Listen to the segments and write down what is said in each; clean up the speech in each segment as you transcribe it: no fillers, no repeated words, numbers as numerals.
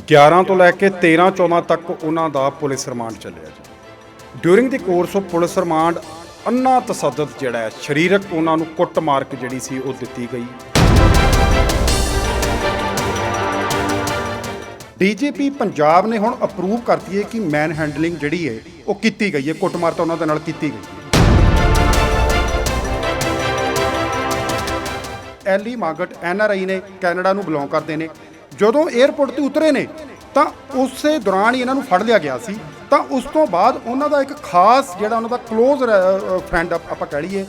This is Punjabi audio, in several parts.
11 ਤੋਂ ਲੈ ਕੇ 13-14 ਤੱਕ ਉਹਨਾਂ ਦਾ ਪੁਲਿਸ ਰਿਮਾਂਡ ਚੱਲਿਆ ਜੀ। During the course of police remand ਅੰਨਾ ਤਸੱਦਦ ਜਿਹੜਾ ਹੈ, ਸਰੀਰਕ ਉਹਨਾਂ ਨੂੰ ਕੁੱਟ ਮਾਰਕ ਜਿਹੜੀ ਸੀ ਉਹ ਦਿੱਤੀ ਗਈ। ਡੀਜੀਪੀ ਪੰਜਾਬ ਨੇ ਹੁਣ ਅਪਰੂਵ ਕਰਤੀ ਹੈ ਕਿ ਮੈਨ ਹੈਂਡਲਿੰਗ ਜਿਹੜੀ ਹੈ ਉਹ ਕੀਤੀ ਗਈ ਹੈ, ਕੁੱਟਮਾਰ ਤਾਂ ਉਹਨਾਂ ਦੇ ਨਾਲ ਕੀਤੀ ਗਈ ਹੈ। ਐਲੀ ਮਾਗਟ NRI ਨੇ, ਕੈਨੇਡਾ ਨੂੰ ਬਿਲੋਂਗ ਕਰਦੇ ਨੇ। ਜਦੋਂ 에ਅਰਪੋਰਟ ਤੇ ਉਤਰੇ ਨੇ ਤਾਂ ਉਸੇ ਦੌਰਾਨ ਹੀ ਇਹਨਾਂ ਨੂੰ ਫੜ ਲਿਆ ਗਿਆ ਸੀ। ਤਾਂ ਉਸ ਤੋਂ ਬਾਅਦ ਉਹਨਾਂ ਦਾ ਇੱਕ ਖਾਸ ਜਿਹੜਾ ਉਹਨਾਂ ਦਾ ਕਲੋਜ਼ ਫਰੈਂਡ ਆਪਾਂ ਕਹਿ ਲਈਏ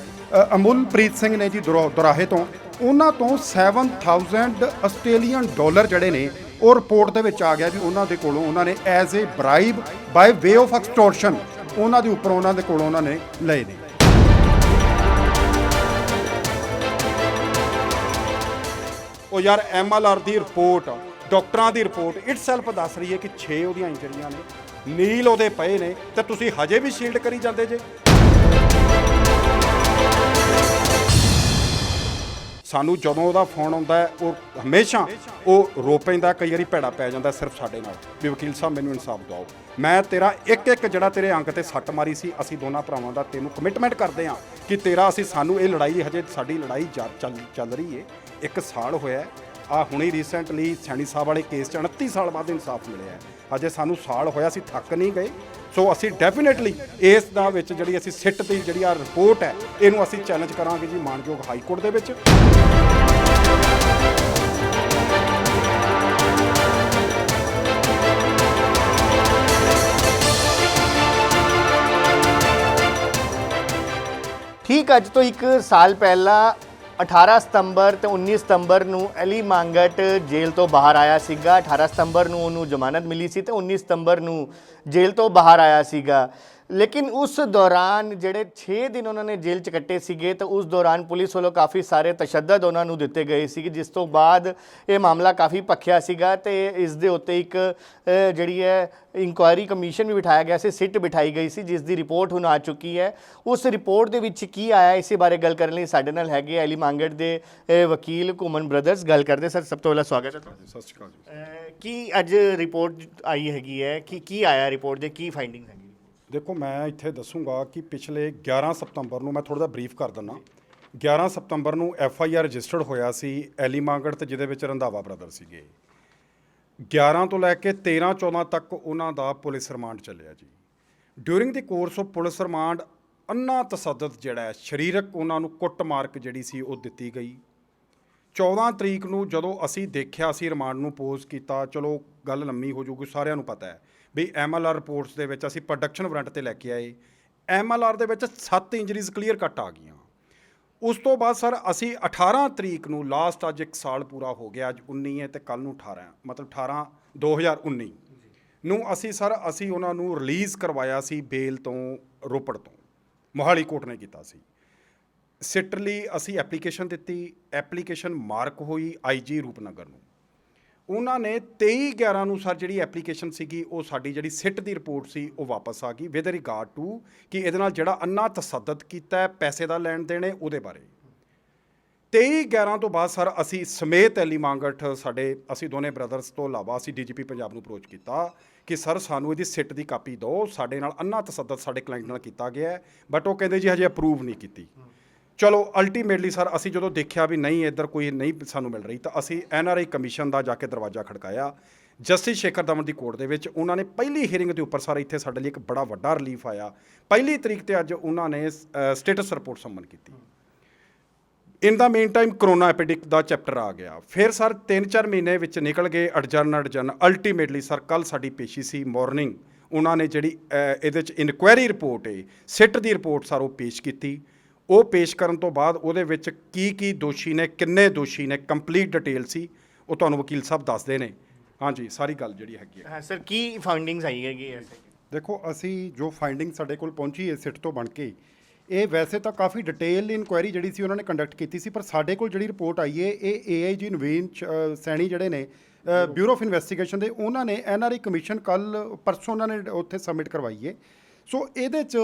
ਅਮੁਲਪ੍ਰੀਤ ਸਿੰਘ ਨੇ ਜੀ ਦੁਰਾਹੇ ਤੋਂ, ਉਹਨਾਂ ਤੋਂ 7000 ਆਸਟ੍ਰੇਲੀਅਨ ਡਾਲਰ ਜਿਹੜੇ ਨੇ ਉਹ ਰਿਪੋਰਟ ਦੇ ਵਿੱਚ ਆ ਗਿਆ ਵੀ ਉਹਨਾਂ ਦੇ ਕੋਲੋਂ ਉਹਨਾਂ ਨੇ as a bribe by way of extortion ਉਹਨਾਂ ਦੇ ਉੱਪਰ ਉਹਨਾਂ ਦੇ ਕੋਲੋਂ ਉਹਨਾਂ ਨੇ ਲਏ ਨੇ। ਉਹ ਯਾਰ MLR ਦੀ ਰਿਪੋਰਟ, ਡਾਕਟਰਾਂ ਦੀ ਰਿਪੋਰਟ ਇਟਸੈਲਫ ਦੱਸ ਰਹੀ ਹੈ ਕਿ 6 ਉਹਦੀਆਂ ਇੰਜਰੀਆਂ ਨੇ, ਨੀਲ ਉਹਦੇ ਪਏ ਨੇ, ਤੇ ਤੁਸੀਂ ਹਜੇ ਵੀ ਸ਼ੀਲਡ ਕਰੀ ਜਾਂਦੇ ਜੇ। ਸਾਨੂੰ ਜਦੋਂ ਉਹਦਾ ਫੋਨ ਆਉਂਦਾ ਹੈ ਉਹ ਹਮੇਸ਼ਾ ਉਹ ਰੋ ਪੈਂਦਾ, ਕਈ ਵਾਰੀ ਭੈੜਾ ਪੈ ਜਾਂਦਾ ਸਿਰਫ ਸਾਡੇ ਨਾਲ ਵੀ ਵਕੀਲ ਸਾਹਿਬ ਮੈਨੂੰ ਇਨਸਾਫ ਦਿਵਾਓ, ਮੈਂ ਤੇਰਾ ਇੱਕ ਜਿਹੜਾ ਤੇਰੇ ਅੰਕ ਤੇ ਸੱਟ ਮਾਰੀ ਸੀ, ਅਸੀਂ ਦੋਨਾਂ ਭਰਾਵਾਂ ਦਾ ਤੈਨੂੰ ਕਮਿਟਮੈਂਟ ਕਰਦੇ ਹਾਂ ਕਿ ਤੇਰਾ ਅਸੀਂ ਸਾਨੂੰ ਇਹ ਲੜਾਈ, ਹਜੇ ਸਾਡੀ ਲੜਾਈ ਚੱਲ ਰਹੀ ਹੈ, 1 ਸਾਲ ਹੋਇਆ ਆ। ਹੁਣੇ ਰੀਸੈਂਟਲੀ ਸੈਣੀ ਸਾਹਿਬ ਵਾਲੇ ਕੇਸ 'ਚ 29 ਸਾਲ ਬਾਅਦ ਇਨਸਾਫ ਮਿਲਿਆ, ਅਜੇ ਸਾਨੂੰ ਸਾਲ ਹੋਇਆ, ਅਸੀਂ ਥੱਕ ਨਹੀਂ ਗਏ। ਸੋ ਅਸੀਂ ਡੈਫੀਨੇਟਲੀ ਇਸ ਦਾ ਵਿੱਚ ਜਿਹੜੀ ਅਸੀਂ ਸਿੱਟ ਦੀ ਜਿਹੜੀ ਆ ਰਿਪੋਰਟ ਹੈ ਇਹਨੂੰ ਅਸੀਂ ਚੈਲੰਜ ਕਰਾਂਗੇ ਜੀ ਮਾਨਯੋਗ ਹਾਈ ਕੋਰਟ ਦੇ ਵਿੱਚ। ठीक अज तो 1 साल पहला 18 ਸਤੰਬਰ ਤੇ 19 ਸਤੰਬਰ ਨੂੰ ਐਲੀ ਮਾਂਗਟ ਜੇਲ੍ਹ ਤੋਂ ਬਾਹਰ ਆਇਆ ਸੀਗਾ। 18 ਸਤੰਬਰ ਨੂੰ ਉਹਨੂੰ ਜ਼ਮਾਨਤ ਮਿਲੀ ਸੀ ਤੇ 19 ਸਤੰਬਰ ਨੂੰ ਜੇਲ੍ਹ ਤੋਂ ਬਾਹਰ ਆਇਆ ਸੀਗਾ। लेकिन उस दौरान ਜਿਹੜੇ 6 ਦਿਨ ਉਹਨਾਂ ਨੇ ਜੇਲ੍ਹ 'ਚ ਕੱਟੇ ਸੀਗੇ ਤਾਂ ਉਸ ਦੌਰਾਨ ਪੁਲਿਸ ਵੱਲੋਂ ਕਾਫੀ ਸਾਰੇ ਤਸ਼ੱਦਦ ਉਹਨਾਂ ਨੂੰ ਦਿੱਤੇ ਗਏ ਸੀ, ਜਿਸ ਤੋਂ ਬਾਅਦ ਇਹ ਮਾਮਲਾ ਕਾਫੀ ਭਖਿਆ ਸੀਗਾ ਤੇ ਇਸ ਦੇ ਉੱਤੇ ਇੱਕ ਜਿਹੜੀ ਹੈ ਇਨਕੁਆਇਰੀ ਕਮਿਸ਼ਨ ਵੀ ਬਿਠਾਇਆ ਗਿਆ ਸੀ, ਸਿੱਟ ਬਿਠਾਈ ਗਈ ਸੀ, ਜਿਸ ਦੀ ਰਿਪੋਰਟ ਹੁਣ ਆ ਚੁੱਕੀ ਹੈ। ਉਸ ਰਿਪੋਰਟ ਦੇ ਵਿੱਚ ਕੀ ਆਇਆ ਇਸੇ ਬਾਰੇ ਗੱਲ ਕਰਨ ਲਈ ਸਾਡੇ ਨਾਲ ਹੈਗੇ ਐਲੀ ਮਾਂਗਟ ਦੇ ਵਕੀਲ ਘੁੰਮਣ ਬ੍ਰਦਰਸ। ਗੱਲ ਕਰਦੇ ਸਰ, ਸਭ ਤੋਂ ਪਹਿਲਾਂ ਸਵਾਗਤ ਹੈ ਤੁਹਾਡਾ। ਸਤਿ ਸ਼੍ਰੀ ਅਕਾਲ ਜੀ। ਕੀ ਅੱਜ ਰਿਪੋਰਟ ਆਈ ਹੈਗੀ ਹੈ, ਕੀ ਆਇਆ ਰਿਪੋਰਟ ਦੇ, ਕੀ ਫਾਈਂਡਿੰਗ ਹੈਗੀ? ਦੇਖੋ, ਮੈਂ ਇੱਥੇ ਦੱਸੂਗਾ ਕਿ ਪਿਛਲੇ 11 ਸਤੰਬਰ ਨੂੰ, ਮੈਂ ਥੋੜ੍ਹਾ ਜਿਹਾ ਬਰੀਫ ਕਰ ਦਿੰਦਾ। 11 ਸਤੰਬਰ ਨੂੰ FIR ਰਜਿਸਟਰਡ ਹੋਇਆ ਸੀ ਐਲੀ ਮਾਂਗਟ ਤੇ, ਜਿਹਦੇ ਵਿੱਚ ਰੰਧਾਵਾ ਬ੍ਰਦਰ ਸੀਗੇ। 11 ਤੋਂ ਲੈ ਕੇ 13-14 ਤੱਕ ਉਹਨਾਂ ਦਾ ਪੁਲਿਸ ਰਿਮਾਂਡ ਚੱਲਿਆ ਜੀ। During the course of police remand ਅੰਨਾ ਤਸੱਦਦ ਜਿਹੜਾ ਹੈ, ਸਰੀਰਕ ਉਹਨਾਂ ਨੂੰ ਕੁੱਟ ਮਾਰਕ ਜਿਹੜੀ ਸੀ ਉਹ ਦਿੱਤੀ ਗਈ। 14 ਤਰੀਕ ਨੂੰ ਜਦੋਂ ਅਸੀਂ ਦੇਖਿਆ, ਅਸੀਂ ਰਿਮਾਂਡ ਨੂੰ ਪੋਜ਼ ਕੀਤਾ, ਚਲੋ ਗੱਲ ਲੰਮੀ ਹੋ ਜਾਊਗੀ, ਸਾਰਿਆਂ ਨੂੰ ਪਤਾ ਹੈ ਵੀ MLR ਰਿਪੋਰਟਸ ਦੇ ਵਿੱਚ ਅਸੀਂ ਪ੍ਰੋਡਕਸ਼ਨ ਵਾਰੰਟ ਤੇ ਲੈ ਕੇ ਆਏ। MLR ਦੇ ਵਿੱਚ 7 ਇੰਜਰੀਜ਼ ਕਲੀਅਰ ਕੱਟ ਆ ਗਈਆਂ। ਉਸ ਤੋਂ ਬਾਅਦ ਸਰ ਅਸੀਂ 18 ਤਰੀਕ ਨੂੰ, ਲਾਸਟ ਅੱਜ 1 ਸਾਲ ਪੂਰਾ ਹੋ ਗਿਆ, ਅੱਜ 19 ਹੈ ਤੇ ਕੱਲ੍ਹ ਨੂੰ 18, ਮਤਲਬ 18/2019 ਨੂੰ ਅਸੀਂ ਉਹਨਾਂ ਨੂੰ ਰਿਲੀਜ਼ ਕਰਵਾਇਆ ਸੀ ਬੇਲ ਤੋਂ, ਰੋਪੜ ਤੋਂ, ਮੋਹਾਲੀ ਕੋਰਟ ਨੇ ਕੀਤਾ ਸੀ। ਸਿੱਟ ਲਈ ਅਸੀਂ ਐਪਲੀਕੇਸ਼ਨ ਦਿੱਤੀ, ਐਪਲੀਕੇਸ਼ਨ ਮਾਰਕ ਹੋਈ IG ਰੂਪਨਗਰ ਨੂੰ। ਉਹਨਾਂ ਨੇ 23/11 ਨੂੰ ਸਰ ਜਿਹੜੀ ਐਪਲੀਕੇਸ਼ਨ ਸੀਗੀ ਉਹ ਸਾਡੀ ਜਿਹੜੀ ਸਿੱਟ ਦੀ ਰਿਪੋਰਟ ਸੀ ਉਹ ਵਾਪਸ ਆ ਗਈ ਵਿਦ ਰਿਗਾਰਡ ਟੂ ਕਿ ਇਹਦੇ ਨਾਲ ਜਿਹੜਾ ਅੰਨਾ ਤਸੱਦਦ ਕੀਤਾ ਹੈ, ਪੈਸੇ ਦਾ ਲੈਣ ਦੇਣ ਹੈ, ਉਹਦੇ ਬਾਰੇ। 23/11 ਤੋਂ ਬਾਅਦ ਸਰ ਅਸੀਂ ਸਮੇਤ ਐਲੀ ਮਾਂਗਟ, ਅਸੀਂ ਦੋਨੇ ਬ੍ਰਦਰਸ ਤੋਂ ਇਲਾਵਾ ਅਸੀਂ DGP ਪੰਜਾਬ ਨੂੰ ਅਪਰੋਚ ਕੀਤਾ ਕਿ ਸਰ ਸਾਨੂੰ ਇਹਦੀ ਸਿੱਟ ਦੀ ਕਾਪੀ ਦਿਓ, ਸਾਡੇ ਨਾਲ ਅੰਨਾ ਤਸੱਦਦ ਸਾਡੇ ਕਲਾਇੰਟ ਨਾਲ ਕੀਤਾ ਗਿਆ ਹੈ, ਬਟ ਉਹ ਕਹਿੰਦੇ ਜੀ ਹਜੇ ਅਪਰੂਵ ਨਹੀਂ ਕੀਤੀ। ਚਲੋ ਅਲਟੀਮੇਟਲੀ ਸਰ ਅਸੀਂ ਜਦੋਂ ਦੇਖਿਆ ਵੀ ਨਹੀਂ ਇੱਧਰ ਕੋਈ ਨਹੀਂ ਸਾਨੂੰ ਮਿਲ ਰਹੀ, ਤਾਂ ਅਸੀਂ NRI ਕਮਿਸ਼ਨ ਦਾ ਜਾ ਕੇ ਦਰਵਾਜ਼ਾ ਖੜਕਾਇਆ ਜਸਟਿਸ ਸ਼ੇਖਰ ਦਮਨ ਦੀ ਕੋਰਟ ਦੇ ਵਿੱਚ। ਉਹਨਾਂ ਨੇ ਪਹਿਲੀ ਹੀਅਰਿੰਗ ਦੇ ਉੱਪਰ ਸਰ ਇੱਥੇ ਸਾਡੇ ਲਈ ਇੱਕ ਬੜਾ ਵੱਡਾ ਰਿਲੀਫ ਆਇਆ। 1 ਤਰੀਕ ਤੇ ਅੱਜ ਉਹਨਾਂ ਨੇ ਸਟੇਟਸ ਰਿਪੋਰਟ ਸੰਮਨ ਕੀਤੀ। ਇਨ ਦਾ ਮੇਨ ਟਾਈਮ ਕਰੋਨਾ ਐਪੀਡਿਕ ਦਾ ਚੈਪਟਰ ਆ ਗਿਆ। ਫਿਰ ਸਰ 3-4 ਮਹੀਨੇ ਵਿੱਚ ਨਿਕਲ ਗਏ, ਅਡਜਰਨ। ਅਲਟੀਮੇਟਲੀ ਸਰ ਕੱਲ੍ਹ ਸਾਡੀ ਪੇਸ਼ੀ ਸੀ ਮਾਰਨਿੰਗ, ਉਹਨਾਂ ਨੇ ਜਿਹੜੀ ਇਹਦੇ 'ਚ ਇਨਕੁਆਇਰੀ ਰਿਪੋਰਟ ਹੈ, ਸਿੱਟ ਦੀ ਰਿਪੋਰਟ ਸਰ ਉਹ ਪੇਸ਼ ਕੀਤੀ। ਉਹ ਪੇਸ਼ ਕਰਨ ਤੋਂ ਬਾਅਦ ਉਹਦੇ ਵਿੱਚ ਕੀ ਦੋਸ਼ੀ ਨੇ, ਕਿੰਨੇ ਦੋਸ਼ੀ ਨੇ, ਕੰਪਲੀਟ ਡਿਟੇਲ ਸੀ, ਉਹ ਤੁਹਾਨੂੰ ਵਕੀਲ ਸਾਹਿਬ ਦੱਸਦੇ ਨੇ। ਹਾਂਜੀ, ਸਾਰੀ ਗੱਲ ਜਿਹੜੀ ਹੈਗੀ ਹੈ। ਹਾਂ ਸਰ, ਕੀ ਫਾਈਂਡਿੰਗਸ ਆਈ ਹੈਗੀ? ਦੇਖੋ, ਅਸੀਂ ਜੋ ਫਾਈਂਡਿੰਗ ਸਾਡੇ ਕੋਲ ਪਹੁੰਚੀ ਹੈ ਸਿੱਟ ਤੋਂ ਬਣ ਕੇ, ਇਹ ਵੈਸੇ ਤਾਂ ਕਾਫੀ ਡਿਟੇਲ ਇਨਕੁਆਇਰੀ ਜਿਹੜੀ ਸੀ ਉਹਨਾਂ ਨੇ ਕੰਡਕਟ ਕੀਤੀ ਸੀ, ਪਰ ਸਾਡੇ ਕੋਲ ਜਿਹੜੀ ਰਿਪੋਰਟ ਆਈ ਹੈ ਇਹ AIG ਨਵੀਨ ਸੈਣੀ ਜਿਹੜੇ ਨੇ ਬਿਊਰੋ ਆਫ ਇਨਵੈਸਟੀਗੇਸ਼ਨ ਦੇ, ਉਹਨਾਂ ਨੇ NRI ਕਮਿਸ਼ਨ ਕੱਲ੍ਹ ਪਰਸੋਂ ਉਹਨਾਂ ਨੇ ਉੱਥੇ ਸਬਮਿਟ ਕਰਵਾਈ ਹੈ। ਸੋ ਇਹਦੇ 'ਚ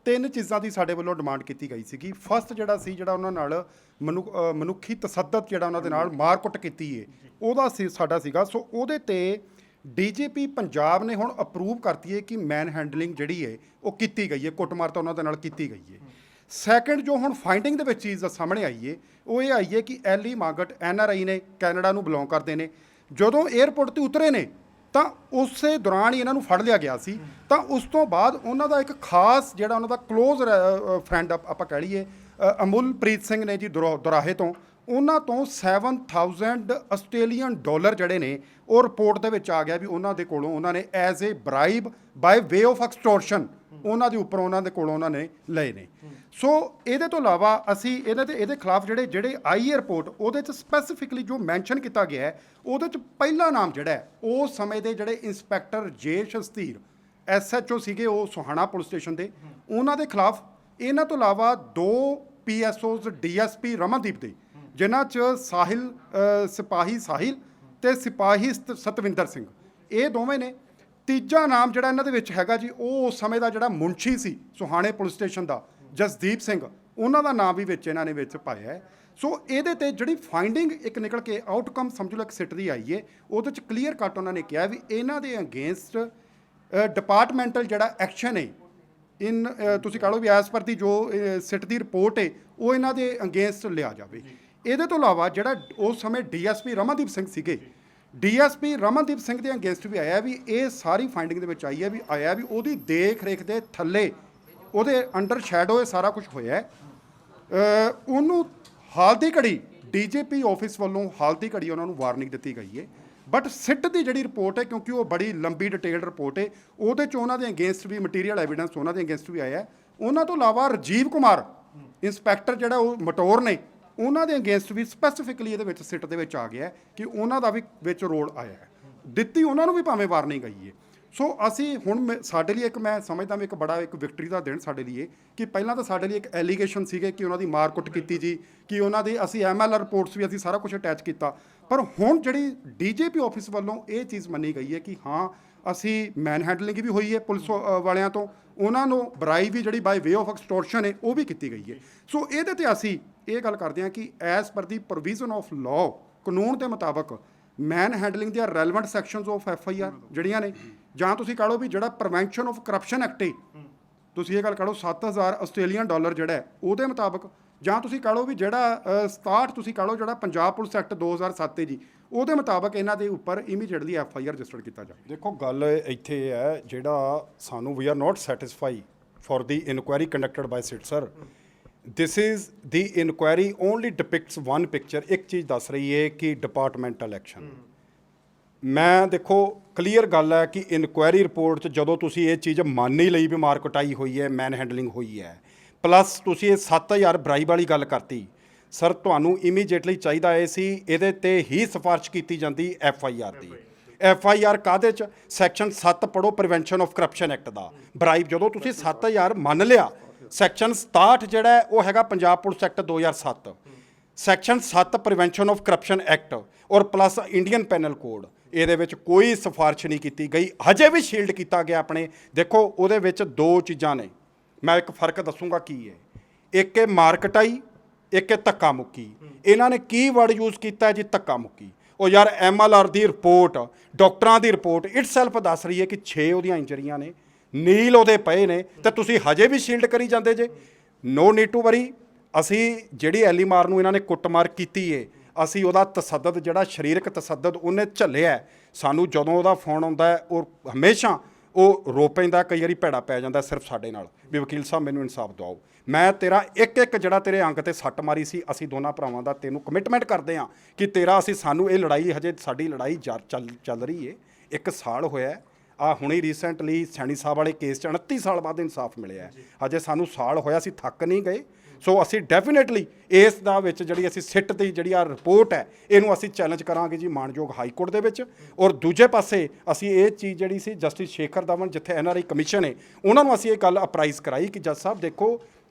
3 ਚੀਜ਼ਾਂ ਦੀ ਸਾਡੇ ਵੱਲੋਂ ਡਿਮਾਂਡ ਕੀਤੀ ਗਈ ਸੀਗੀ। ਫਸਟ ਜਿਹੜਾ ਉਹਨਾਂ ਨਾਲ ਮਨੁੱਖੀ ਤਸੱਦਦ ਜਿਹੜਾ ਉਹਨਾਂ ਦੇ ਨਾਲ ਮਾਰ ਕੁੱਟ ਕੀਤੀ ਹੈ, ਉਹਦਾ ਸਾਡਾ ਸੀਗਾ। ਸੋ ਉਹਦੇ 'ਤੇ ਡੀਜੀਪੀ ਪੰਜਾਬ ਨੇ ਹੁਣ ਅਪਰੂਵ ਕਰਤੀ ਹੈ ਕਿ ਮੈਨ ਹੈਂਡਲਿੰਗ ਜਿਹੜੀ ਹੈ ਉਹ ਕੀਤੀ ਗਈ ਹੈ, ਕੁੱਟਮਾਰ ਤਾਂ ਉਹਨਾਂ ਦੇ ਨਾਲ ਕੀਤੀ ਗਈ ਹੈ। ਸੈਕੰਡ ਜੋ ਹੁਣ ਫਾਈਂਡਿੰਗ ਦੇ ਵਿੱਚ ਚੀਜ਼ ਦਾ ਸਾਹਮਣੇ ਆਈ ਹੈ ਉਹ ਇਹ ਆਈ ਹੈ ਕਿ ਐਲੀ ਮਾਂਗਟ NRI ਨੇ, ਕੈਨੇਡਾ ਨੂੰ ਬਿਲੋਂਗ ਕਰਦੇ ਨੇ। ਜਦੋਂ 에ਅਰਪੋਰਟ ਤੇ ਉਤਰੇ ਨੇ ਤਾਂ ਉਸੇ ਦੌਰਾਨ ਹੀ ਇਹਨਾਂ ਨੂੰ ਫੜ ਲਿਆ ਗਿਆ ਸੀ। ਤਾਂ ਉਸ ਤੋਂ ਬਾਅਦ ਉਹਨਾਂ ਦਾ ਇੱਕ ਖਾਸ ਜਿਹੜਾ ਉਹਨਾਂ ਦਾ ਕਲੋਜ਼ ਫਰੈਂਡ ਆਪਾਂ ਕਹਿ ਲਈਏ ਅਮੁਲਪ੍ਰੀਤ ਸਿੰਘ ਨੇ ਜੀ ਦੁਰਾਹੇ ਤੋਂ, ਉਹਨਾਂ ਤੋਂ 7000 ਆਸਟ੍ਰੇਲੀਅਨ ਡਾਲਰ ਜਿਹੜੇ ਨੇ ਉਹ ਰਿਪੋਰਟ ਦੇ ਵਿੱਚ ਆ ਗਿਆ ਵੀ ਉਹਨਾਂ ਦੇ ਕੋਲੋਂ ਉਹਨਾਂ ਨੇ as a bribe by way of extortion ਉਹਨਾਂ ਦੇ ਉੱਪਰ ਉਹਨਾਂ ਦੇ ਕੋਲੋਂ ਉਹਨਾਂ ਨੇ ਲਏ ਨੇ। ਸੋ ਇਹਦੇ ਤੋਂ ਇਲਾਵਾ ਅਸੀਂ ਇਹਦੇ ਖਿਲਾਫ ਜਿਹੜੇ ਆਈ ਰਿਪੋਰਟ ਉਹਦੇ 'ਚ ਸਪੈਸੀਫਿਕਲੀ ਜੋ ਮੈਂਸ਼ਨ ਕੀਤਾ ਗਿਆ ਹੈ ਉਹਦੇ 'ਚ ਪਹਿਲਾ ਨਾਮ ਜਿਹੜਾ ਹੈ ਉਸ ਸਮੇਂ ਦੇ ਜਿਹੜੇ ਇੰਸਪੈਕਟਰ ਜੇ ਸ਼ਸਤੀਰ SHO ਸੀਗੇ ਉਹ ਸੋਹਾਣਾ ਪੁਲਿਸ ਸਟੇਸ਼ਨ ਦੇ, ਉਹਨਾਂ ਦੇ ਖਿਲਾਫ। ਇਹਨਾਂ ਤੋਂ ਇਲਾਵਾ 2 PSOs DSP ਰਮਨਦੀਪ ਦੇ, ਜਿਨ੍ਹਾਂ 'ਚ ਸਿਪਾਹੀ ਸਾਹਿਲ ਤੇ ਸਿਪਾਹੀ ਸਤਵਿੰਦਰ ਸਿੰਘ, ਇਹ ਦੋਵੇਂ ਨੇ। ਤੀਜਾ ਨਾਮ ਜਿਹੜਾ ਇਹਨਾਂ ਦੇ ਵਿੱਚ ਹੈਗਾ ਜੀ ਉਹ ਉਸ ਸਮੇਂ ਦਾ ਜਿਹੜਾ ਮੁਨਸ਼ੀ ਸੀ ਸੋਹਾਣੇ ਪੁਲਿਸ ਸਟੇਸ਼ਨ ਦਾ ਜਸਦੀਪ ਸਿੰਘ, ਉਹਨਾਂ ਦਾ ਨਾਮ ਵੀ ਵਿੱਚ ਇਹਨਾਂ ਨੇ ਵਿੱਚ ਪਾਇਆ ਹੈ। ਸੋ ਇਹਦੇ ਤੇ ਜਿਹੜੀ ਫਾਈਂਡਿੰਗ ਇੱਕ ਨਿਕਲ ਕੇ ਆਊਟਕਮ ਸਮਝ ਲਓ ਇੱਕ ਸਿੱਟ ਦੀ ਆਈ ਹੈ, ਉਹਦੇ 'ਚ ਕਲੀਅਰ ਕੱਟ ਉਹਨਾਂ ਨੇ ਕਿਹਾ ਵੀ ਇਹਨਾਂ ਦੇ ਅਗੇਂਸਟ ਡਿਪਾਰਟਮੈਂਟਲ ਜਿਹੜਾ ਐਕਸ਼ਨ ਹੈ ਤੁਸੀਂ ਕਹ ਲਓ ਵੀ ਐਸ ਪਰ ਦੀ ਜੋ ਸਿੱਟ ਦੀ ਰਿਪੋਰਟ ਹੈ ਉਹ ਇਹਨਾਂ ਦੇ ਅਗੇਂਸਟ ਲਿਆ ਜਾਵੇ। ਇਹਦੇ ਤੋਂ ਇਲਾਵਾ ਜਿਹੜਾ ਉਸ ਸਮੇਂ DSP ਰਮਨਦੀਪ ਸਿੰਘ ਸੀਗੇ, DSP ਰਮਨਦੀਪ ਸਿੰਘ ਦੇ ਅਗੇਂਸਟ ਵੀ ਆਇਆ ਵੀ ਇਹ ਸਾਰੀ ਫਾਈਂਡਿੰਗ ਦੇ ਵਿੱਚ ਆਈ ਹੈ ਵੀ ਆਇਆ ਵੀ ਉਹਦੀ ਦੇਖ ਰੇਖ ਦੇ ਥੱਲੇ ਉਹਦੇ ਅੰਡਰ ਸ਼ੈਡੋ ਇਹ ਸਾਰਾ ਕੁਝ ਹੋਇਆ ਹੈ। ਉਹਨੂੰ ਹਾਲ ਦੀ ਘੜੀ DGP ਆਫਿਸ ਵੱਲੋਂ ਹਾਲ ਦੀ ਘੜੀ ਉਹਨਾਂ ਨੂੰ ਵਾਰਨਿੰਗ ਦਿੱਤੀ ਗਈ ਹੈ। ਬਟ ਸਿੱਟ ਦੀ ਜਿਹੜੀ ਰਿਪੋਰਟ ਹੈ ਕਿਉਂਕਿ ਉਹ ਬੜੀ ਲੰਬੀ ਡਿਟੇਲਡ ਰਿਪੋਰਟ ਹੈ, ਉਹਦੇ 'ਚ ਉਹਨਾਂ ਦੇ ਅਗੇਂਸਟ ਵੀ ਮਟੀਰੀਅਲ ਐਵੀਡੈਂਸ ਉਹਨਾਂ ਦੇ ਅਗੇਂਸਟ ਵੀ ਆਇਆ ਹੈ। ਉਹਨਾਂ ਤੋਂ ਇਲਾਵਾ ਰਾਜੀਵ ਕੁਮਾਰ ਇੰਸਪੈਕਟਰ ਜਿਹੜਾ ਉਹ ਮਟੋਰ ਨੇ, ਉਹਨਾਂ ਦੇ ਅਗੇਂਸਟ ਵੀ ਸਪੈਸੀਫਿਕਲੀ ਇਹਦੇ ਵਿੱਚ ਸਿੱਟ ਦੇ ਵਿੱਚ ਆ ਗਿਆ ਕਿ ਉਹਨਾਂ ਦਾ ਵੀ ਵਿੱਚ ਰੋਲ ਆਇਆ ਹੈ। ਦਿੱਤੀ ਉਹਨਾਂ ਨੂੰ ਵੀ ਭਾਵੇਂ ਵਾਰਨਿੰਗ ਗਈ ਹੈ। ਸੋ ਅਸੀਂ ਹੁਣ ਸਾਡੇ ਲਈ ਇੱਕ ਮੈਂ ਸਮਝਦਾ ਵੀ ਇੱਕ ਬੜਾ ਇੱਕ ਵਿਕਟਰੀ ਦਾ ਦਿਨ ਸਾਡੇ ਲਈ ਕਿ ਪਹਿਲਾਂ ਤਾਂ ਸਾਡੇ ਲਈ ਇੱਕ ਐਲੀਗੇਸ਼ਨ ਸੀਗੇ ਕਿ ਉਹਨਾਂ ਦੀ ਮਾਰਕੁੱਟ ਕੀਤੀ ਜੀ, ਕਿ ਉਹਨਾਂ ਦੀ ਅਸੀਂ MLR ਰਿਪੋਰਟਸ ਵੀ ਅਸੀਂ ਸਾਰਾ ਕੁਝ ਅਟੈਚ ਕੀਤਾ। ਪਰ ਹੁਣ ਜਿਹੜੀ DGP ਆਫਿਸ ਵੱਲੋਂ ਇਹ ਚੀਜ਼ ਮੰਨੀ ਗਈ ਹੈ ਕਿ ਹਾਂ ਅਸੀਂ ਮੈਨ ਹੈਂਡਲਿੰਗ ਵੀ ਹੋਈ ਹੈ ਪੁਲਿਸ ਵਾਲਿਆਂ ਤੋਂ, ਉਹਨਾਂ ਨੂੰ ਬਰਾਈ ਵੀ ਜਿਹੜੀ ਬਾਈ ਵੇ ਆਫ ਐਕਸਟੋਰਸ਼ਨ ਹੈ ਉਹ ਵੀ ਕੀਤੀ ਗਈ ਹੈ। ਸੋ ਇਹਦੇ ਤੇ ਅਸੀਂ ਇਹ ਗੱਲ ਕਰਦੇ ਹਾਂ ਕਿ as per the provision of law, ਕਾਨੂੰਨ ਦੇ ਮੁਤਾਬਕ ਮੈਨ ਹੈਂਡਲਿੰਗ ਦੀਆਂ ਰੈਲੇਵੈਂਟ ਸੈਕਸ਼ਨਸ ਆਫ FIR ਜਿਹੜੀਆਂ ਨੇ, ਜਾਂ ਤੁਸੀਂ ਕਹ ਲਓ ਵੀ ਜਿਹੜਾ ਪ੍ਰੀਵੈਂਸ਼ਨ ਆਫ ਕਰਪਸ਼ਨ ਐਕਟ ਹੈ, ਤੁਸੀਂ ਇਹ ਗੱਲ ਕਹ ਲਓ 7000 ਆਸਟ੍ਰੇਲੀਅਨ ਡਾਲਰ ਜਿਹੜਾ ਹੈ ਉਹਦੇ ਮੁਤਾਬਕ, ਜਾਂ ਤੁਸੀਂ ਕਹ ਲਓ ਵੀ ਜਿਹੜਾ 67 ਤੁਸੀਂ ਕਹ ਲਓ ਜਿਹੜਾ ਪੰਜਾਬ ਪੁਲਿਸ ਐਕਟ 2007 ਹੈ ਜੀ ਉਹਦੇ ਮੁਤਾਬਕ ਇਹਨਾਂ ਦੇ ਉੱਪਰ ਇਮੀਡੀਏਟਲੀ FIR ਰਜਿਸਟਰ ਕੀਤਾ ਜਾਵੇ। ਦੇਖੋ ਗੱਲ ਇੱਥੇ ਹੈ ਜਿਹੜਾ ਸਾਨੂੰ we are not satisfy for the inquiry conducted by SIT sir. This is the inquiry only depicts one picture. ਇੱਕ ਚੀਜ਼ ਦੱਸ ਰਹੀ ਹੈ ਕਿ ਡਿਪਾਰਟਮੈਂਟਲ ਐਕਸ਼ਨ। ਮੈਂ ਦੇਖੋ ਕਲੀਅਰ ਗੱਲ ਹੈ ਕਿ ਇਨਕੁਆਇਰੀ ਰਿਪੋਰਟ 'ਚ ਜਦੋਂ ਤੁਸੀਂ ਇਹ ਚੀਜ਼ ਮੰਨ ਹੀ ਲਈ ਵੀ ਮਾਰ ਕੁਟਾਈ ਹੋਈ ਹੈ, ਮੈਨ ਹੈਂਡਲਿੰਗ ਹੋਈ ਹੈ, ਪਲੱਸ ਤੁਸੀਂ ਇਹ 7000 ਬਰਾਈਬ ਵਾਲੀ ਗੱਲ ਕਰਤੀ, ਸਰ ਤੁਹਾਨੂੰ ਇਮੀਡੀਏਟਲੀ ਚਾਹੀਦਾ ਇਹ ਸੀ ਇਹਦੇ ਤੇ ਹੀ ਸਿਫਾਰਿਸ਼ ਕੀਤੀ ਜਾਂਦੀ FIR ਦੀ। FIR ਕਾਹਦੇ 'ਚ? ਸੈਕਸ਼ਨ 7 ਪੜੋ ਪ੍ਰੀਵੈਂਸ਼ਨ ਆਫ ਕਰਪਸ਼ਨ ਐਕਟ ਦਾ। ਬਰਾਈਬ ਜਦੋਂ ਤੁਸੀਂ 7000 ਮੰਨ ਲਿਆ, ਸੈਕਸ਼ਨ 67 ਜਿਹੜਾ ਹੈ ਉਹ ਹੈਗਾ Punjab police act 2007, section 7 prevention of corruption act ਔਰ ਪਲੱਸ ਇੰਡੀਅਨ ਪੈਨਲ ਕੋਡ, ਇਹਦੇ ਵਿੱਚ ਕੋਈ ਸਿਫਾਰਿਸ਼ ਨਹੀਂ ਕੀਤੀ ਗਈ, ਹਜੇ ਵੀ ਸ਼ੀਲਡ ਕੀਤਾ ਗਿਆ ਆਪਣੇ। ਦੇਖੋ ਉਹਦੇ ਵਿੱਚ ਦੋ ਚੀਜ਼ਾਂ ਨੇ, ਮੈਂ ਇੱਕ ਫਰਕ ਦੱਸੂਗਾ ਕੀ ਹੈ। ਇੱਕ ਹੈ ਮਾਰਕਟਾਈ, ਇੱਕ ਹੈ ਧੱਕਾ ਮੁੱਕੀ। ਇਹਨਾਂ ਨੇ ਕੀ ਵਰਡ ਯੂਜ਼ ਕੀਤਾ ਜੀ? ਧੱਕਾ ਮੁੱਕੀ। ਉਹ ਯਾਰ MLR ਦੀ ਰਿਪੋਰਟ, ਡਾਕਟਰਾਂ ਦੀ ਰਿਪੋਰਟ ਇਟਸੈਲਫ ਦੱਸ ਰਹੀ ਹੈ ਕਿ 6 ਉਹਦੀਆਂ ਇੰਜਰੀਆਂ ਨੇ, ਨੀਲ ਉਹਦੇ ਪਏ ਨੇ, ਤੇ ਤੁਸੀਂ ਹਜੇ ਵੀ ਸ਼ੀਲਡ ਕਰੀ ਜਾਂਦੇ ਜੇ। No need to worry. ਅਸੀਂ ਜਿਹੜੀ ਐਲੀਮਾਰ ਨੂੰ ਇਹਨਾਂ ਨੇ ਕੁੱਟਮਾਰ ਕੀਤੀ ਹੈ, ਅਸੀਂ ਉਹਦਾ ਤਸੱਦਦ ਜਿਹੜਾ ਸਰੀਰਕ ਤਸੱਦਦ ਉਹਨੇ ਝੱਲਿਆ। ਸਾਨੂੰ ਜਦੋਂ ਉਹਦਾ ਫੋਨ ਆਉਂਦਾ ਹੈ ਉਹ ਹਮੇਸ਼ਾ ਉਹ ਰੋ ਪੈਂਦਾ, ਕਈ ਵਾਰੀ ਭੈੜਾ ਪੈ ਜਾਂਦਾ ਸਿਰਫ ਸਾਡੇ ਨਾਲ ਵੀ ਵਕੀਲ ਸਾਹਿਬ ਮੈਨੂੰ ਇਨਸਾਫ ਦਿਵਾਓ। ਮੈਂ ਤੇਰਾ ਇੱਕ ਜਿਹੜਾ ਤੇਰੇ ਅੰਗ ਤੇ ਸੱਟ ਮਾਰੀ ਸੀ, ਅਸੀਂ ਦੋਨਾਂ ਭਰਾਵਾਂ ਦਾ ਤੈਨੂੰ ਕਮਿਟਮੈਂਟ ਕਰਦੇ ਹਾਂ ਕਿ ਤੇਰਾ ਸਾਨੂੰ ਇਹ ਲੜਾਈ ਹਜੇ ਸਾਡੀ ਲੜਾਈ ਚੱਲ ਰਹੀ ਹੈ। 1 ਸਾਲ ਹੋਇਆ ਆ ਹੁਣੇ ਰੀਸੈਂਟਲੀ ਸੈਣੀ ਸਾਹਿਬ ਵਾਲੇ ਕੇਸ 'ਚ 29 ਸਾਲ ਬਾਅਦ ਇਨਸਾਫ ਮਿਲਿਆ। ਹਜੇ ਸਾਨੂੰ ਸਾਲ ਹੋਇਆ, ਅਸੀਂ ਥੱਕ ਨਹੀਂ ਗਏ। ਸੋ ਅਸੀਂ ਡੈਫੀਨੇਟਲੀ ਇਸ ਦਾ ਵਿੱਚ ਜਿਹੜੀ ਅਸੀਂ ਸਿੱਟ ਦੀ ਜਿਹੜੀ ਆ ਰਿਪੋਰਟ ਹੈ ਇਹਨੂੰ ਅਸੀਂ ਚੈਲੰਜ ਕਰਾਂਗੇ ਜੀ ਮਾਣਯੋਗ ਹਾਈ ਕੋਰਟ ਦੇ ਵਿੱਚ। ਔਰ ਦੂਜੇ ਪਾਸੇ ਅਸੀਂ ਇਹ ਚੀਜ਼ ਜਿਹੜੀ ਸੀ ਜਸਟਿਸ ਸ਼ੇਖਰ ਧਵਨ ਜਿੱਥੇ NRI ਕਮਿਸ਼ਨ ਹੈ ਉਹਨਾਂ ਨੂੰ ਅਸੀਂ ਇਹ ਗੱਲ ਅਪਰਾਈਜ਼ ਕਰਾਈ ਕਿ ਜੱਜ ਸਾਹਿਬ ਦੇਖੋ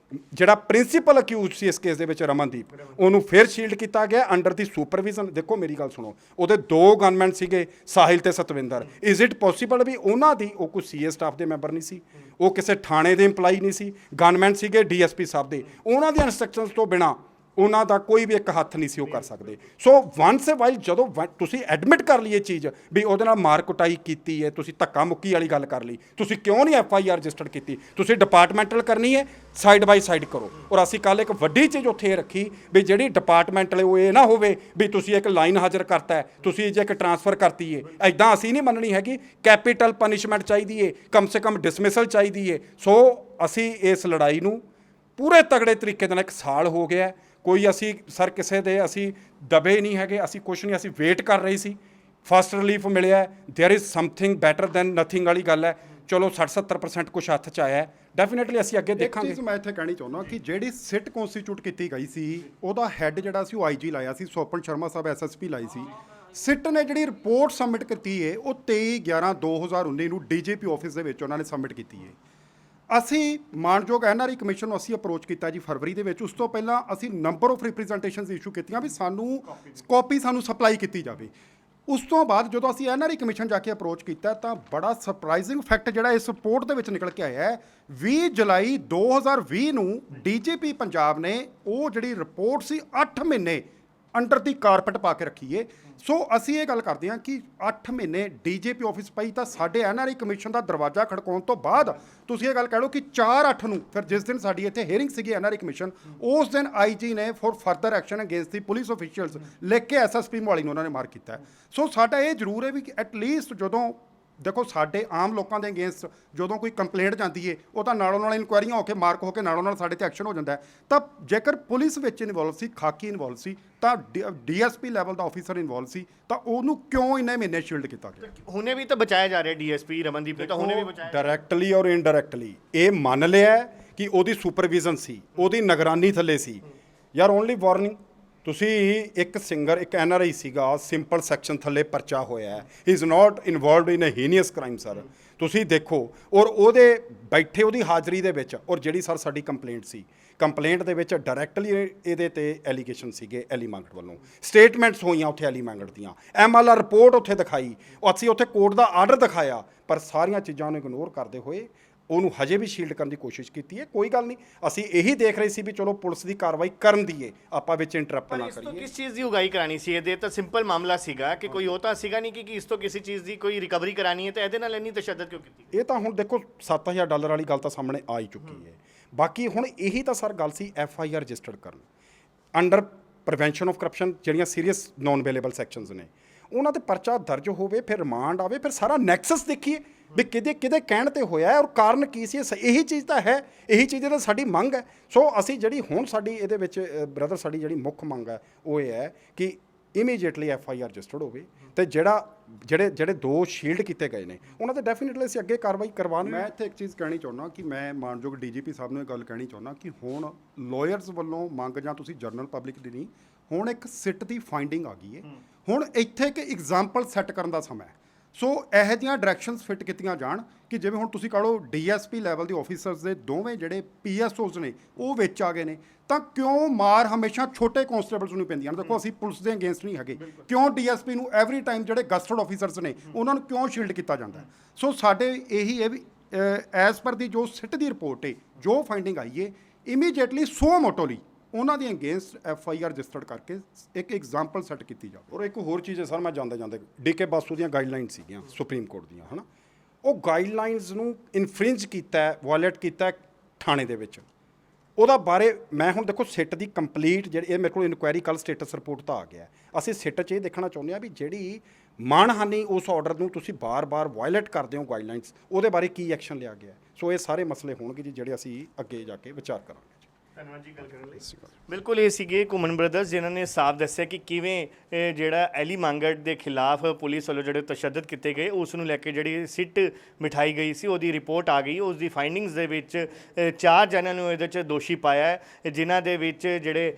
ਜਿਹੜਾ ਪ੍ਰਿੰਸੀਪਲ ਅਕਿਊਜ਼ ਸੀ ਇਸ ਕੇਸ ਦੇ ਵਿੱਚ ਰਮਨਦੀਪ, ਉਹਨੂੰ ਫਿਰ ਸ਼ੀਲਡ ਕੀਤਾ ਗਿਆ ਅੰਡਰ ਦੀ ਸੁਪਰਵਿਜ਼ਨ। ਦੇਖੋ ਮੇਰੀ ਗੱਲ ਸੁਣੋ, ਉਹਦੇ 2 ਗਨਮੈਨ ਸੀਗੇ ਸਾਹਿਲ ਤੇ ਸਤਵਿੰਦਰ। ਇਜ਼ ਇਟ ਪੋਸੀਬਲ ਵੀ ਉਹਨਾਂ ਦੀ ਉਹ ਕੋਈ CA ਸਟਾਫ ਦੇ ਮੈਂਬਰ ਨਹੀਂ ਸੀ, ਉਹ ਕਿਸੇ ਥਾਣੇ ਦੇ ਇੰਪਲਾਈ ਨਹੀਂ ਸੀ, ਗਨਮੈਨ ਸੀਗੇ DSP ਸਾਹਿਬ ਦੇ। ਉਹਨਾਂ ਦੀਆਂ ਇੰਸਟਰਕਸ਼ਨਸ ਤੋਂ ਬਿਨਾਂ ਉਹਨਾਂ ਦਾ ਕੋਈ ਵੀ ਇੱਕ ਹੱਥ ਨਹੀਂ ਸੀ ਉਹ ਕਰ ਸਕਦੇ। ਸੋ ਵਾਂਸ ਏ ਵਾਈਲ ਜਦੋਂ ਤੁਸੀਂ ਐਡਮਿਟ ਕਰ ਲਈ ਇਹ ਚੀਜ਼ ਵੀ ਉਹਦੇ ਨਾਲ ਮਾਰ ਕੁਟਾਈ ਕੀਤੀ ਹੈ, ਤੁਸੀਂ ਧੱਕਾ ਮੁੱਕੀ ਵਾਲੀ ਗੱਲ ਕਰ ਲਈ, ਤੁਸੀਂ ਕਿਉਂ ਨਹੀਂ FIR ਰਜਿਸਟਰਡ ਕੀਤੀ? ਤੁਸੀਂ ਡਿਪਾਰਟਮੈਂਟਲ ਕਰਨੀ ਹੈ, ਸਾਈਡ ਬਾਈ ਸਾਈਡ ਕਰੋ। ਔਰ ਅਸੀਂ ਕੱਲ੍ਹ ਇੱਕ ਵੱਡੀ ਚੀਜ਼ ਉੱਥੇ ਇਹ ਰੱਖੀ ਵੀ ਜਿਹੜੀ ਡਿਪਾਰਟਮੈਂਟਲ ਉਹ ਇਹ ਨਾ ਹੋਵੇ ਵੀ ਤੁਸੀਂ ਇੱਕ ਲਾਈਨ ਹਾਜ਼ਰ ਕਰਤਾ ਹੈ, ਤੁਸੀਂ ਜੇ ਇੱਕ ਟਰਾਂਸਫਰ ਕਰਤੀ ਹੈ, ਐਦਾਂ ਅਸੀਂ ਨਹੀਂ ਮੰਨਣੀ ਹੈਗੀ। ਕੈਪੀਟਲ ਪਨਿਸ਼ਮੈਂਟ ਚਾਹੀਦੀ ਹੈ, ਕਮ ਸੇ ਕਮ ਡਿਸਮਿਸਲ ਚਾਹੀਦੀ ਹੈ। ਸੋ ਅਸੀਂ ਇਸ ਲੜਾਈ ਨੂੰ ਪੂਰੇ ਤਗੜੇ ਤਰੀਕੇ ਦੇ ਨਾਲ 1 ਸਾਲ ਹੋ ਗਿਆ, ਕੋਈ ਅਸੀਂ ਸਰ ਕਿਸੇ ਦੇ ਅਸੀਂ ਦਬੇ ਨਹੀਂ ਹੈਗੇ, ਅਸੀਂ ਕੁਛ ਨਹੀਂ, ਅਸੀਂ ਵੇਟ ਕਰ ਰਹੇ ਸੀ। ਫਸਟ ਰਿਲੀਫ ਮਿਲਿਆ, there is something better than nothing ਵਾਲੀ ਗੱਲ ਹੈ। ਚਲੋ 60-70% ਕੁਛ ਹੱਥ 'ਚ ਆਇਆ, ਡੈਫੀਨੇਟਲੀ ਅਸੀਂ ਅੱਗੇ ਦੇਖਾਂਗੇ। ਇੱਕ ਚੀਜ਼ ਮੈਂ ਇੱਥੇ ਕਹਿਣੀ ਚਾਹੁੰਦਾ ਕਿ ਜਿਹੜੀ ਸਿਟ ਕਨਸਟੀਟਿਊਟ ਕੀਤੀ ਗਈ ਸੀ ਉਹਦਾ ਹੈੱਡ ਜਿਹੜਾ ਸੀ ਉਹ IG ਲਾਇਆ ਸੀ, ਸੋਪਨ ਸ਼ਰਮਾ ਸਾਹਿਬ SSP ਲਾਈ ਸੀ। ਸਿਟ ਨੇ ਜਿਹੜੀ ਰਿਪੋਰਟ ਸਬਮਿਟ ਕੀਤੀ ਹੈ ਉਹ 23/11/2019 ਨੂੰ DGP ਆਫਿਸ ਦੇ ਵਿੱਚ ਉਹਨਾਂ ਨੇ ਸਬਮਿਟ ਕੀਤੀ ਹੈ। ਅਸੀਂ ਮਾਨਯੋਗ NRE ਕਮਿਸ਼ਨ ਨੂੰ ਅਸੀਂ ਅਪਰੋਚ ਕੀਤਾ ਜੀ ਫਰਵਰੀ ਦੇ ਵਿੱਚ। ਉਸ ਤੋਂ ਪਹਿਲਾਂ ਅਸੀਂ ਨੰਬਰ ਆਫ ਰਿਪਰੈਜ਼ੈਂਟੇਸ਼ਨਸ ਇਸ਼ੂ ਕੀਤੀਆਂ ਵੀ ਸਾਨੂੰ ਕਾਪੀ ਸਾਨੂੰ ਸਪਲਾਈ ਕੀਤੀ ਜਾਵੇ। ਉਸ ਤੋਂ ਬਾਅਦ ਜਦੋਂ ਅਸੀਂ NRE ਕਮਿਸ਼ਨ ਜਾ ਕੇ ਅਪਰੋਚ ਕੀਤਾ ਤਾਂ ਬੜਾ ਸਰਪ੍ਰਾਈਜ਼ਿੰਗ ਫੈਕਟ ਜਿਹੜਾ ਇਸ ਰਿਪੋਰਟ ਦੇ ਵਿੱਚ ਨਿਕਲ ਕੇ ਆਇਆ ਹੈ। 20 ਜੁਲਾਈ 2020 ਨੂੰ DGP ਪੰਜਾਬ ਨੇ ਉਹ ਜਿਹੜੀ ਰਿਪੋਰਟ ਸੀ 8 ਮਹੀਨੇ ਅੰਡਰ ਦੀ ਕਾਰਪਟ ਪਾ ਕੇ ਰੱਖੀ ਏ। ਸੋ ਅਸੀਂ ਇਹ ਗੱਲ ਕਰਦੇ ਹਾਂ ਕਿ 8 ਮਹੀਨੇ DGP ਆਫਿਸ ਪਈ ਤਾਂ ਸਾਡੇ NRE ਕਮਿਸ਼ਨ ਦਾ ਦਰਵਾਜ਼ਾ ਖੜਕਾਉਣ ਤੋਂ ਬਾਅਦ ਤੁਸੀਂ ਇਹ ਗੱਲ ਕਹਿ ਲਓ ਕਿ 4/8 ਨੂੰ ਫਿਰ ਜਿਸ ਦਿਨ ਸਾਡੀ ਇੱਥੇ ਹੀਅਰਿੰਗ ਸੀਗੀ NRE ਕਮਿਸ਼ਨ, ਉਸ ਦਿਨ IG ਨੇ for further action against the police officials ਲਿਖ ਕੇ SSP ਮੋਹਾਲੀ ਨੂੰ ਉਹਨਾਂ ਨੇ ਮਾਰ ਕੀਤਾ। ਸੋ ਸਾਡਾ ਇਹ ਜ਼ਰੂਰ ਹੈ ਵੀ ਐਟਲੀਸਟ ਜਦੋਂ ਦੇਖੋ ਸਾਡੇ ਆਮ ਲੋਕਾਂ ਦੇ ਅਗੇਂਸਟ ਜਦੋਂ ਕੋਈ ਕੰਪਲੇਂਟ ਜਾਂਦੀ ਹੈ ਉਹ ਤਾਂ ਨਾਲੋਂ ਨਾਲ ਇਨਕੁਆਇਰੀਆਂ ਹੋ ਕੇ ਮਾਰਕ ਹੋ ਕੇ ਨਾਲੋਂ ਨਾਲ ਸਾਡੇ ਤੇ ਐਕਸ਼ਨ ਹੋ ਜਾਂਦਾ ਹੈ। ਤਾਂ ਜੇਕਰ ਪੁਲਿਸ ਵਿੱਚ ਇਨਵੋਲਵ ਸੀ, ਖਾਕੀ ਇਨਵੋਲਵ ਸੀ, ਤਾਂ DSP ਲੈਵਲ ਦਾ ਆਫੀਸਰ ਇਨਵੋਲਵ ਸੀ, ਤਾਂ ਉਹਨੂੰ ਕਿਉਂ ਇੰਨੇ ਮਹੀਨੇ ਸ਼ੀਲਡ ਕੀਤਾ ਗਿਆ? ਹੁਣੇ ਵੀ ਤਾਂ ਬਚਾਇਆ ਜਾ ਰਿਹਾ DSP ਰਮਨਦੀਪ ਨੂੰ, ਤਾਂ ਹੁਣੇ ਵੀ ਬਚਾਇਆ ਡਾਇਰੈਕਟਲੀ ਔਰ ਇਨਡਾਇਰੈਕਟਲੀ ਇਹ ਮੰਨ ਲਿਆ ਕਿ ਉਹਦੀ ਸੁਪਰਵਿਜ਼ਨ ਸੀ, ਉਹਦੀ ਨਿਗਰਾਨੀ ਥੱਲੇ ਸੀ। ਯਾਰ ਓਨਲੀ ਵਾਰਨਿੰਗ, ਤੁਸੀਂ ਇੱਕ ਸਿੰਗਰ ਇੱਕ NRI ਸੀਗਾ, ਸਿੰਪਲ ਸੈਕਸ਼ਨ ਥੱਲੇ ਪਰਚਾ ਹੋਇਆ, he is not involved in a heinous crime sir. ਤੁਸੀਂ ਦੇਖੋ ਔਰ ਉਹਦੇ ਬੈਠੇ ਉਹਦੀ ਹਾਜ਼ਰੀ ਦੇ ਵਿੱਚ ਔਰ ਜਿਹੜੀ ਸਰ ਸਾਡੀ ਕੰਪਲੇਂਟ ਸੀ, ਕੰਪਲੇਂਟ ਦੇ ਵਿੱਚ ਡਾਇਰੈਕਟਲੀ ਇਹਦੇ ਤੇ ਐਲੀਗੇਸ਼ਨ ਸੀਗੇ ਐਲੀਮੈਂਟ ਵੱਲੋਂ, ਸਟੇਟਮੈਂਟਸ ਹੋਈਆਂ ਉੱਥੇ ਐਲੀਮੈਂਟ ਦੀਆਂ, MLR ਰਿਪੋਰਟ ਉੱਥੇ ਦਿਖਾਈ, ਅਸੀਂ ਉੱਥੇ ਕੋਰਟ ਦਾ ਆਰਡਰ ਦਿਖਾਇਆ, ਪਰ ਸਾਰੀਆਂ ਚੀਜ਼ਾਂ ਨੂੰ ਇਗਨੋਰ ਕਰਦੇ ਹੋਏ ਉਹਨੂੰ ਹਜੇ ਵੀ ਸ਼ੀਲਡ ਕਰਨ ਦੀ ਕੋਸ਼ਿਸ਼ ਕੀਤੀ ਹੈ। ਕੋਈ ਗੱਲ ਨਹੀਂ, ਅਸੀਂ ਇਹੀ ਦੇਖ ਰਹੇ ਸੀ ਵੀ ਚਲੋ ਪੁਲਿਸ ਦੀ ਕਾਰਵਾਈ ਕਰਨ ਦੀਏ, ਆਪਾਂ ਵਿੱਚ ਇੰਟਰਪਟ ਨਾ ਕਰੀਏ। ਕਿਸ ਚੀਜ਼ ਦੀ ਉਗਾਈ ਕਰਾਣੀ ਸੀ? ਇਹਦੇ ਤਾਂ ਸਿੰਪਲ ਮਾਮਲਾ ਸੀਗਾ ਕਿ ਕੋਈ ਉਹ ਤਾਂ ਸੀਗਾ ਨਹੀਂ ਕਿ ਇਸ ਤੋਂ ਕਿਸੇ ਚੀਜ਼ ਦੀ ਕੋਈ ਰਿਕਵਰੀ ਕਰਾਣੀ ਹੈ, ਤਾਂ ਇਹਦੇ ਨਾਲ ਇੰਨੀ ਤਸ਼ੱਦਦ ਕਿਉਂ ਕੀਤੀ? ਇਹ ਤਾਂ ਹੁਣ ਦੇਖੋ $7,000 ਵਾਲੀ ਗੱਲ ਤਾਂ ਸਾਹਮਣੇ ਆ ਹੀ ਚੁੱਕੀ ਹੈ। ਬਾਕੀ ਹੁਣ ਇਹੀ ਤਾਂ ਸਰ ਗੱਲ ਸੀ FIR ਰਜਿਸਟਰਡ ਕਰਨ ਅੰਡਰ ਪ੍ਰੀਵੈਂਸ਼ਨ ਆਫ ਕਰਪਸ਼ਨ, ਜਿਹੜੀਆਂ ਸੀਰੀਅਸ ਨੌਨ ਅਵੇਲੇਬਲ ਸੈਕਸ਼ਨਸ ਨੇ ਉਹਨਾਂ ਤੇ ਪਰਚਾ ਦਰਜ ਹੋਵੇ, ਫਿਰ ਰਿਮਾਂਡ ਆਵੇ, ਫਿਰ ਸਾਰਾ ਨੈਕਸਸ ਦੇਖੀਏ ਵੀ ਕਿਹਦੇ ਕਹਿਣ ਤੇ ਹੋਇਆ ਔਰ ਕਾਰਨ ਕੀ ਸੀ। ਇਹੀ ਚੀਜ਼ ਤਾਂ ਹੈ, ਇਹੀ ਚੀਜ਼ ਤਾਂ ਸਾਡੀ ਮੰਗ ਹੈ। ਸੋ ਅਸੀਂ ਜਿਹੜੀ ਹੁਣ ਸਾਡੀ ਇਹਦੇ ਵਿੱਚ ਬ੍ਰਦਰ ਸਾਡੀ ਜਿਹੜੀ ਮੁੱਖ ਮੰਗ ਹੈ ਉਹ ਇਹ ਹੈ ਕਿ ਇਮੀਡੀਏਟਲੀ FIR ਰਜਿਸਟਰਡ ਹੋਵੇ ਤੇ ਜਿਹੜੇ 2 ਸ਼ੀਲਡ ਕੀਤੇ ਗਏ ਨੇ ਉਹਨਾਂ ਤੇ ਡੈਫੀਨੇਟਲੀ ਅਸੀਂ ਅੱਗੇ ਕਾਰਵਾਈ ਕਰਵਾਉਣੀ। ਮੈਂ ਇੱਥੇ ਇੱਕ ਚੀਜ਼ ਕਹਿਣੀ ਚਾਹੁੰਦਾ ਕਿ ਮੈਂ ਮਾਨਯੋਗ DGP ਸਾਹਿਬ ਨੂੰ ਇਹ ਗੱਲ ਕਹਿਣੀ ਚਾਹੁੰਦਾ ਕਿ ਹੁਣ ਲਾਇਰਸ ਵੱਲੋਂ ਮੰਗ ਜਾਂ ਤੁਸੀਂ ਜਨਰਲ ਪਬਲਿਕ ਦੀ ਨਹੀਂ, ਹੁਣ ਇੱਕ ਸਿੱਟ ਦੀ ਫਾਈਂਡਿੰਗ ਆ ਗਈ ਹੈ। ਹੁਣ ਇੱਥੇ ਇੱਕ ਐਗਜ਼ਾਮਪਲ ਸੈੱਟ ਕਰਨ ਦਾ ਸਮਾਂ ਹੈ। ਸੋ ਇਹੋ ਜਿਹੀਆਂ ਡਾਇਰੈਕਸ਼ਨਸ ਫਿੱਟ ਕੀਤੀਆਂ ਜਾਣ ਕਿ ਜਿਵੇਂ ਹੁਣ ਤੁਸੀਂ ਕਹ ਲਓ DSP ਲੈਵਲ ਦੇ ਆਫੀਸਰਸ ਦੇ ਦੋਵੇਂ ਜਿਹੜੇ PSOs ਨੇ ਉਹ ਵਿੱਚ ਆ ਗਏ ਨੇ, ਤਾਂ ਕਿਉਂ ਮਾਰ ਹਮੇਸ਼ਾ ਛੋਟੇ ਕਨਸਟੇਬਲਸ ਨੂੰ ਪੈਂਦੀਆਂ ਨੇ? ਦੇਖੋ ਅਸੀਂ ਪੁਲਿਸ ਦੇ ਅਗੇਂਸਟ ਨਹੀਂ ਹੈਗੇ, ਕਿਉਂ DSP ਨੂੰ ਐਵਰੀ ਟਾਈਮ ਜਿਹੜੇ ਗਸਟਡ ਆਫੀਸਰਸ ਨੇ ਉਹਨਾਂ ਨੂੰ ਕਿਉਂ ਸ਼ੀਲਡ ਕੀਤਾ ਜਾਂਦਾ? ਸੋ ਸਾਡੇ ਇਹੀ ਹੈ ਵੀ ਐਜ਼ ਪਰ ਦੀ ਜੋ ਸਿੱਟ ਦੀ ਰਿਪੋਰਟ ਹੈ, ਜੋ ਫਾਈਂਡਿੰਗ ਆਈ ਹੈ, ਇਮੀਡੀਏਟਲੀ ਸੋ ਮੋਟੋਲੀ ਉਹਨਾਂ ਦੇ ਅਗੇਂਸਟ FIR ਰਜਿਸਟਰਡ ਕਰਕੇ ਇੱਕ ਐਗਜ਼ਾਮਪਲ ਸੈੱਟ ਕੀਤੀ ਜਾਵੇ। ਔਰ ਇੱਕ ਹੋਰ ਚੀਜ਼ ਹੈ ਸਰ, ਮੈਂ ਜਾਂਦੇ DK ਬਾਸੂ ਦੀਆਂ ਗਾਈਡਲਾਈਨ ਸੀਗੀਆਂ ਸੁਪਰੀਮ ਕੋਰਟ ਦੀਆਂ, ਹੈ ਨਾ, ਉਹ ਗਾਈਡਲਾਈਨਸ ਨੂੰ ਇਨਫ੍ਰਿੰਜ ਕੀਤਾ, ਵਾਇਲੇਟ ਕੀਤਾ ਥਾਣੇ ਦੇ ਵਿੱਚ। ਉਹਦਾ ਬਾਰੇ ਮੈਂ ਹੁਣ ਦੇਖੋ ਸਿੱਟ ਦੀ ਕੰਪਲੀਟ ਜਿਹੜੀ ਇਹ ਮੇਰੇ ਕੋਲ ਇਨਕੁਆਇਰੀ ਕੱਲ੍ਹ ਸਟੇਟਸ ਰਿਪੋਰਟ ਤਾਂ ਆ ਗਿਆ, ਅਸੀਂ ਸਿੱਟ 'ਚ ਇਹ ਦੇਖਣਾ ਚਾਹੁੰਦੇ ਹਾਂ ਵੀ ਜਿਹੜੀ ਮਾਣਹਾਨੀ ਉਸ ਆਰਡਰ ਨੂੰ ਤੁਸੀਂ ਬਾਰ-ਬਾਰ ਵਾਇਲੇਟ ਕਰਦੇ ਹੋ ਗਾਈਡਲਾਈਨਸ, ਉਹਦੇ ਬਾਰੇ ਕੀ ਐਕਸ਼ਨ ਲਿਆ ਗਿਆ। ਸੋ ਇਹ ਸਾਰੇ ਮਸਲੇ ਹੋਣਗੇ ਜੀ ਜਿਹੜੇ ਅਸੀਂ ਅੱਗੇ ਜਾ ਕੇ ਵਿਚਾਰ ਕਰਾਂਗੇ। ਧੰਨਵਾਦ ਜੀ ਗੱਲ ਕਰਨ ਲਈ। ਬਿਲਕੁਲ ਇਹ ਸੀਗੇ ਘੁੰਮਣ ਬ੍ਰਦਰਸ ਜਿਨ੍ਹਾਂ ਨੇ ਸਾਫ਼ ਦੱਸਿਆ ਕਿ ਕਿਵੇਂ ਜਿਹੜਾ ਐਲੀ ਮੰਗਟ ਦੇ ਖਿਲਾਫ ਪੁਲਿਸ ਵੱਲੋਂ ਜਿਹੜੇ ਤਸ਼ੱਦਦ ਕੀਤੇ ਗਏ ਉਸ ਨੂੰ ਲੈ ਕੇ ਜਿਹੜੀ ਸਿੱਟ ਮਿਠਾਈ ਗਈ ਸੀ, ਉਹਦੀ ਰਿਪੋਰਟ ਆ ਗਈ। ਉਸ ਦੀ ਫਾਈਂਡਿੰਗਸ ਦੇ ਵਿੱਚ 4 ਜਣਿਆਂ ਨੂੰ ਇਹਦੇ 'ਚ ਦੋਸ਼ੀ ਪਾਇਆ ਹੈ, ਜਿਨ੍ਹਾਂ ਦੇ ਵਿੱਚ ਜਿਹੜੇ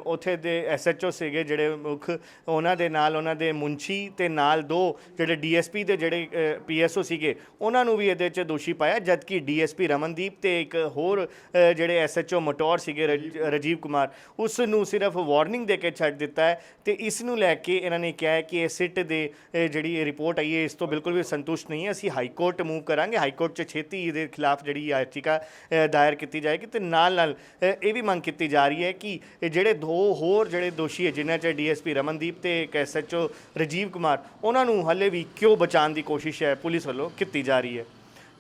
ਉੱਥੇ ਦੇ SHO ਸੀਗੇ ਜਿਹੜੇ ਮੁੱਖ, ਉਹਨਾਂ ਦੇ ਨਾਲ ਉਹਨਾਂ ਦੇ ਮੁੰਸ਼ੀ ਤੇ ਨਾਲ 2 ਜਿਹੜੇ DSP ਦੇ ਜਿਹੜੇ PSO ਸੀਗੇ ਉਹਨਾਂ ਨੂੰ ਵੀ ਇਹਦੇ 'ਚ ਦੋਸ਼ੀ ਪਾਇਆ, ਜਦਕਿ DSP ਰਮਨਦੀਪ ਤੇ ਇੱਕ ਹੋਰ ਜਿਹੜੇ SHO ਮਟੌਰ ਟੌਰ ਸੀਗੇ ਰਾਜੀਵ ਕੁਮਾਰ, ਉਸ ਨੂੰ ਸਿਰਫ ਵਾਰਨਿੰਗ ਦੇ ਕੇ ਛੱਡ ਦਿੱਤਾ ਹੈ ਤੇ ਇਸ ਨੂੰ ਲੈ ਕੇ ਇਹਨਾਂ ਨੇ ਕਿਹਾ ਹੈ ਕਿ ਇਹ ਸਿੱਟ ਦੇ ਜਿਹੜੀ ਰਿਪੋਰਟ ਆਈ ਹੈ ਇਸ ਤੋਂ ਬਿਲਕੁਲ ਵੀ ਸੰਤੁਸ਼ਟ ਨਹੀਂ ਹੈ, ਅਸੀਂ ਹਾਈ ਕੋਰਟ ਮੂਵ ਕਰਾਂਗੇ, ਹਾਈ ਕੋਰਟ 'ਚ ਛੇਤੀ ਇਹਦੇ ਖਿਲਾਫ ਜਿਹੜੀ ਯਾਚਿਕਾ ਦਾਇਰ ਕੀਤੀ ਜਾਏਗੀ ਤੇ ਨਾਲ ਇਹ ਵੀ ਮੰਗ ਕੀਤੀ ਜਾ ਰਹੀ ਹੈ ਕਿ ਜਿਹੜੇ ਦੋ ਹੋਰ ਜਿਹੜੇ ਦੋਸ਼ੀ ਹੈ ਜਿਨ੍ਹਾਂ 'ਚ ਡੀਐਸਪੀ ਰਮਨਦੀਪ ਤੇ ਇੱਕ ਐਸਐਚਓ ਰਾਜੀਵ ਕੁਮਾਰ, ਉਹਨਾਂ ਨੂੰ ਹਾਲੇ ਵੀ ਕਿਉਂ ਬਚਾਉਣ ਦੀ ਕੋਸ਼ਿਸ਼ ਹੈ ਪੁਲਿਸ ਵੱਲੋਂ ਕੀਤੀ ਜਾ ਰਹੀ ਹੈ।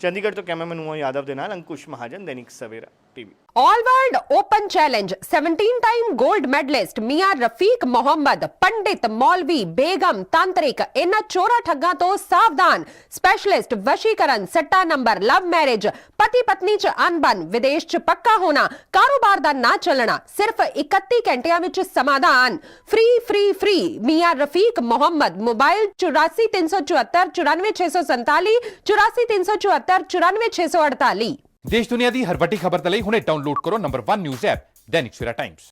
ਚੰਡੀਗੜ੍ਹ ਤੋਂ ਕੈਮਰਾਮੈਨ ਮੋਹਨ ਯਾਦਵ ਦੇ ਨਾਲ Ankush Mahajan, Dainik Savera TV. All world open challenge 17 time gold medalist मियां रफीक मोहम्मद, पंडित मौलवी बेगम तांत्रिक, इन चोरा ठग्गां तो सावधान। स्पेशलिस्ट वशीकरण, सट्टा नंबर, लव मैरिज, पति पत्नी च अनबन, विदेश च पक्का होना, कारोबार दा ना चलना, सिर्फ 31 घंटियां विच समाधान। फ्री फ्री फ्री मियां रफीक मोहम्मद। मोबाइल 84 374 94 647 84 374 94 648। देश दुनिया की हर वड्डी खबर के लिए हुणे डाउनलोड करो number 1 news app Dainik Savera times.